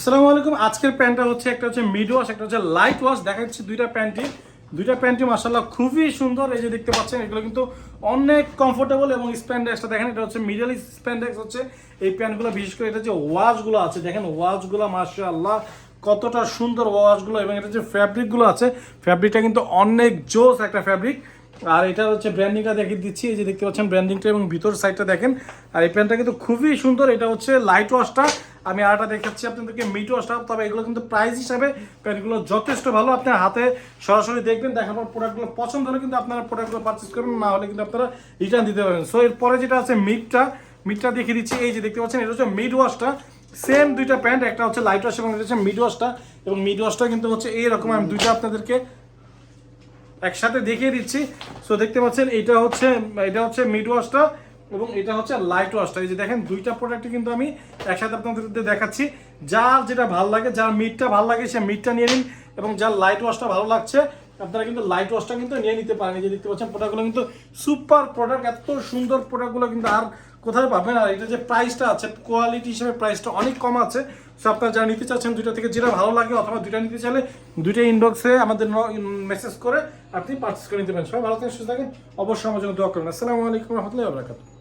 আসসালামু আলাইকুম। আজকের প্যান্টটা হচ্ছে একটা হচ্ছে মিড ওয়াশ, একটা হচ্ছে লাইট ওয়াশ। দেখা যাচ্ছে দুইটা প্যান্টই মাশাআল্লাহ খুবই সুন্দর। এই যে দেখতে পাচ্ছেন এগুলো কিন্তু অনেক কমফোর্টেবল এবং স্প্যান্ডেক্সটা দেখেন, এটা হচ্ছে মিডল স্প্যান্ডেক্স হচ্ছে এই প্যান্টগুলো। বিশেষ করে এটা যে ওয়াশগুলো আছে দেখেন, ওয়াশগুলো মাশাআল্লাহ কতটা সুন্দর ওয়াশগুলো, এবং এটা যে ফ্যাব্রিকগুলো আছে ফ্যাব্রিকটা কিন্তু অনেক জোস একটা ফ্যাব্রিক। আর এটা হচ্ছে ব্র্যান্ডিংটা দেখিয়ে দিচ্ছি, এই যে দেখতে পাচ্ছেন ব্র্যান্ডিংটা এবং ভিতর সাইডটা দেখেন। আর এই প্যান্টটা কিন্তু খুবই সুন্দর। এটা হচ্ছে লাইট ওয়াশটা, আমি আরেকটা দেখাচ্ছি আপনাদেরকে মিড ওয়াশটা। তবে এগুলো কিন্তু প্রাইস হিসাবে প্যান্টগুলো যথেষ্ট ভালো। আপনার হাতে সরাসরি দেখবেন, দেখার পর প্রোডাক্টগুলো পছন্দ হলে কিন্তু আপনারা প্রোডাক্টগুলো পারচেস করবেন, না হলে কিন্তু আপনারা রিটার্ন দিতে পারবেন। সো এরপরে যেটা আছে মিডটা দেখিয়ে দিচ্ছি। এই যে দেখতে পাচ্ছেন এটা হচ্ছে মিড ওয়াশটা। সেম দুইটা প্যান্ট, একটা হচ্ছে লাইট ওয়াশ এবং এটা হচ্ছে মিড ওয়াশটা। এবং মিড ওয়াশটা কিন্তু হচ্ছে এইরকম, আমি দুইটা আপনাদেরকে একসাথে দেখিয়ে দিচ্ছি। সো দেখতে পাচ্ছেন এটা হচ্ছে মিড ওয়াশটা এবং এটা হচ্ছে লাইট ওয়াশটা। এই যে দেখেন দুইটা প্রোডাক্ট কিন্তু আমি একসাথে আপনাদের দেখাচ্ছি। যার যেটা ভালো লাগে, যার মিডটা ভালো লাগে সে মিডটা নিয়ে নিন, এবং যার লাইট ওয়াশটা ভালো লাগছে আপনারা কিন্তু লাইট ওয়াশটা কিন্তু নিয়ে নিতে পারেন। এই যে দেখতে পাচ্ছেন প্রোডাক্টগুলো কিন্তু সুপার প্রোডাক্ট, এত সুন্দর প্রোডাক্টগুলো কিন্তু আর কোথায় পাবেন। আর এটা যে প্রাইসটা আছে, কোয়ালিটি হিসেবে প্রাইসটা অনেক কম আছে। সো আপনারা যারা নিতে চাচ্ছেন দুইটা থেকে যেটা ভালো লাগে, অথবা দুইটা নিতে চাইলে দুইটা ইনবক্সে আমাদের মেসেজ করে আপনি পারচেস করে নিতে পারেন। সবাই ভালো থাকেন, সুস্থ থাকেন, অবশ্যই আমার জন্য দোয়া করবেন। আসসালামু আলাইকুম রহমতুল্লাহি ওয়া বারাকাতুহু।